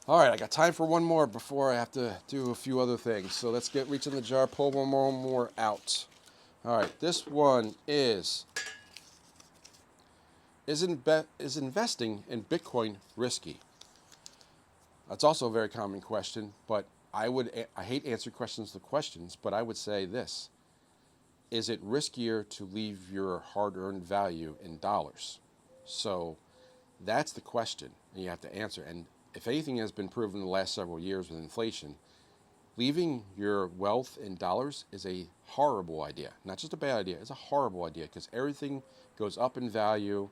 All right, I got time for one more before I have to do a few other things. So let's reach in the jar, pull one more out. All right, this one is investing in Bitcoin risky? That's also a very common question, but I hate answering questions with questions, but I would say this. Is it riskier to leave your hard-earned value in dollars? So that's the question and you have to answer. And if anything has been proven in the last several years with inflation, leaving your wealth in dollars is a horrible idea. Not just a bad idea, it's a horrible idea because everything goes up in value.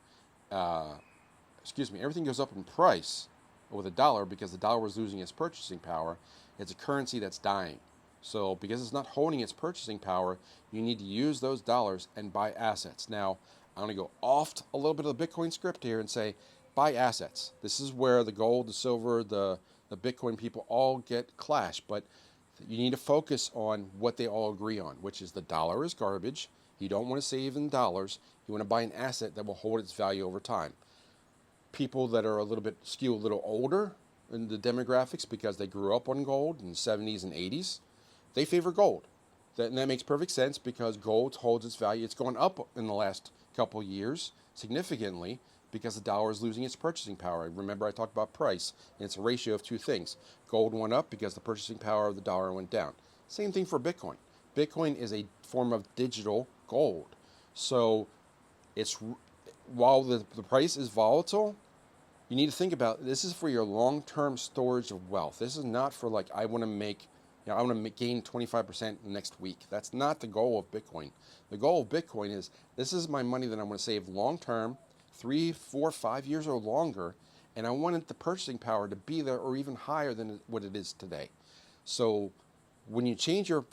Everything goes up in price with a dollar because the dollar was losing its purchasing power. It's a currency that's dying. So because it's not holding its purchasing power, you need to use those dollars and buy assets. Now, I'm going to go off a little bit of the Bitcoin script here and say, buy assets. This is where the gold, the silver, the Bitcoin people all get clash. But you need to focus on what they all agree on, which is the dollar is garbage. You don't want to save in dollars. You want to buy an asset that will hold its value over time. People that are a little bit skew a little older in the demographics because they grew up on gold in the 70s and 80s, they favor gold. And that makes perfect sense because gold holds its value. It's gone up in the last couple years significantly because the dollar is losing its purchasing power. Remember I talked about price, and it's a ratio of two things. Gold went up because the purchasing power of the dollar went down. Same thing for Bitcoin. Bitcoin is a form of digital gold. So it's while the price is volatile, you need to think about this is for your long-term storage of wealth. This is not for like I want to gain 25% next week. That's not the goal of Bitcoin. The goal of Bitcoin is this is my money that I'm going to save long-term, 3, 4, 5 years or longer, and I wanted the purchasing power to be there or even higher than what it is today. So when you change your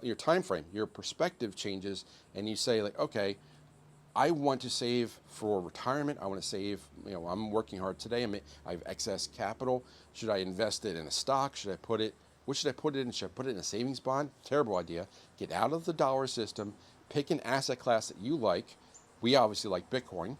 your time frame, your perspective changes, and you say like, okay, I want to save for retirement. I want to save, I'm working hard today. I have excess capital. Should I invest it in a stock? What should I put it in? Should I put it in a savings bond? Terrible idea. Get out of the dollar system. Pick an asset class that you like. We obviously like Bitcoin.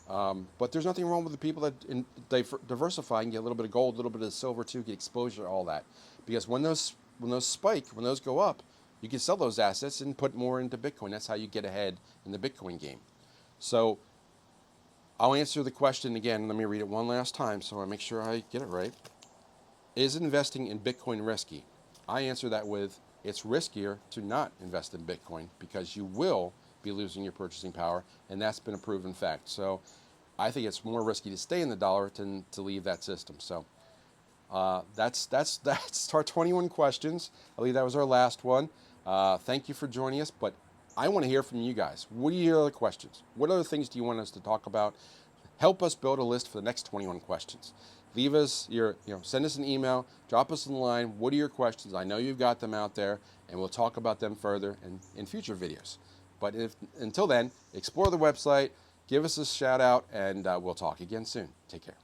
But there's nothing wrong with the people that diversify and get a little bit of gold, a little bit of silver too, get exposure, all that. Because when those spike, when those go up, you can sell those assets and put more into Bitcoin. That's how you get ahead in the Bitcoin game. So I'll answer the question again. Let me read it one last time so I make sure I get it right. Is investing in Bitcoin risky? I answer that with it's riskier to not invest in Bitcoin because you will be losing your purchasing power, and that's been a proven fact. So I think it's more risky to stay in the dollar than to leave that system. So that's our 21 questions. I believe that was our last one. Thank you for joining us, but I want to hear from you guys. What are your other questions? What other things do you want us to talk about? Help us build a list for the next 21 questions. Leave us send us an email, drop us a line. What are your questions? I know you've got them out there, and we'll talk about them further in future videos. But until then, explore the website, give us a shout out, and we'll talk again soon. Take care.